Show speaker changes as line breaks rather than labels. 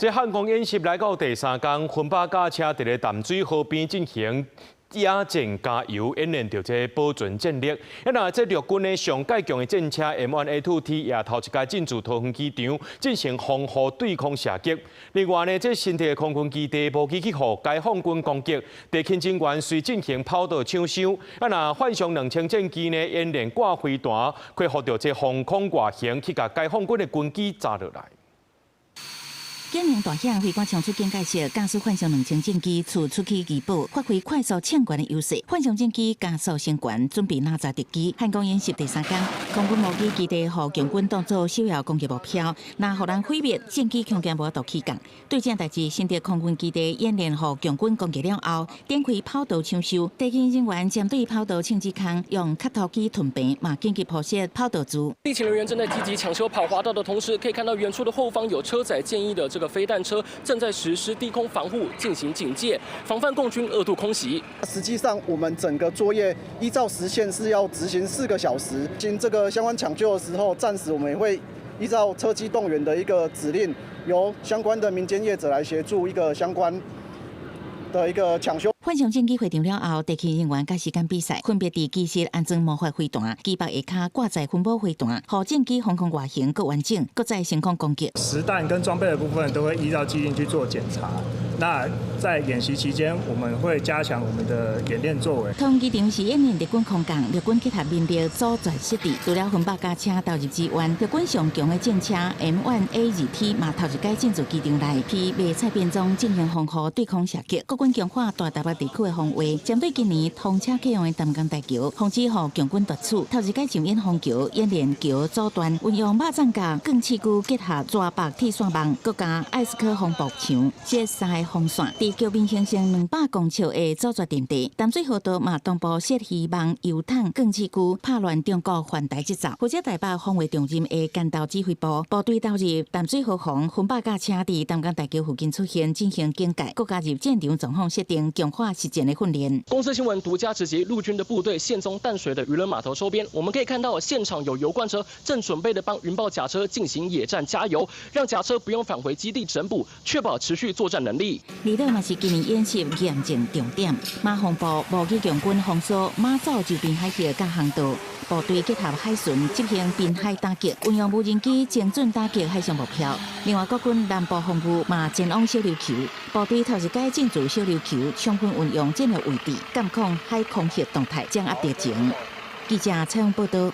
這漢光演習來到第3天，軍八駕車佇咧淡水河邊進行野戰加油演練，着這保存戰力。那這陸軍的上介強的戰車 M1A2T 也頭一屆進駐桃園機場進行防護對空射擊。另外呢，這新的空軍基地無機去互解放軍攻擊，地勤人員隨進行跑道搶修。那幻象2000戰機呢演練掛飛彈，恢復着這防空外形去甲解放軍的軍機砸落來。
建寧大響，飛官衝出警戒線，駕駛幻象2000戰機出去移步，發揮快速搶權的優勢。幻象戰機加速升權，準備拿下敵機。漢光演習第3天，空軍無機基地互強軍當作首要攻擊目標，若互人毀滅，戰機恐驚無法度起降。對這代志，新的空軍基地演練互強軍攻擊了後，展開跑道搶修，地勤人員針對跑道清機坑，用卡頭機屯平，嘛緊急鋪設跑道柱。
地勤人員正在積極搶修跑滑道的同時，可以看到遠處的後方有車載建議的這個飛彈車正在實施低空防護，進行警戒，防範共軍2度空襲。
實際上，我們整個作業依照時限是要執行4個小時。經這個相關搶救的時候，暫時我們也會依照車機動員的一個指令，由相關的民間業者來協助一個相關的一個搶修。
幻象戰機回場了後，地勤人員甲時間比賽，分別佇機室安裝魔法飛彈，機腹下骹掛載雲母飛彈，互戰機防空外形更完整，擱再升空攻擊。
實彈跟裝備的部分都會依照既定去做檢查。那在演習期間，我們會加強我們的演練作為。桃園機場是演練日軍空降，日軍結合民力組團設置，除了軍八駕車投入支援，日軍上強的戰車 M1A2T 嘛頭一屆進駐機場內，披迷彩便裝進行防護對空射擊。國軍強化大台北地區的防衛，針對今年通車啟用的淡江大橋，防止互強軍奪取。頭一屆上演虹橋演練橋阻斷，運用肉粽架、鋼刺具結合抓白鐵線網，閣加艾斯科防步牆，這3個防線佇橋邊形成200公尺的阻絕陣地。淡水河道嘛東部設希望油桶、鋼刺具，拍亂中國環台節奏。負責台北防衛重任的幹道指揮部部隊投入淡水河防，軍八駕車佇淡江大橋附近出現，進行警戒，閣加入戰場狀況設定強化實踐的訓練。
公司新聞獨家直擊陸軍的部隊現蹤淡水的漁人碼頭周邊，我們可以看到現場有油罐車正準備的幫雲豹甲車進行野戰加油，讓甲車不用返回基地整補，確保持續作戰能力。
離島嘛是今年演習嚴重重點，馬防部無機強軍封鎖馬祖周邊海峽甲航道，部隊結合海巡執行濱海打擊，運用無人機精準打擊海上目標。另外，國軍南部防務嘛前往小琉球，部隊頭一屆進駐小琉球，充分運用戰略位置，監控海空襲動態，掌握敵情。記者採訪報道。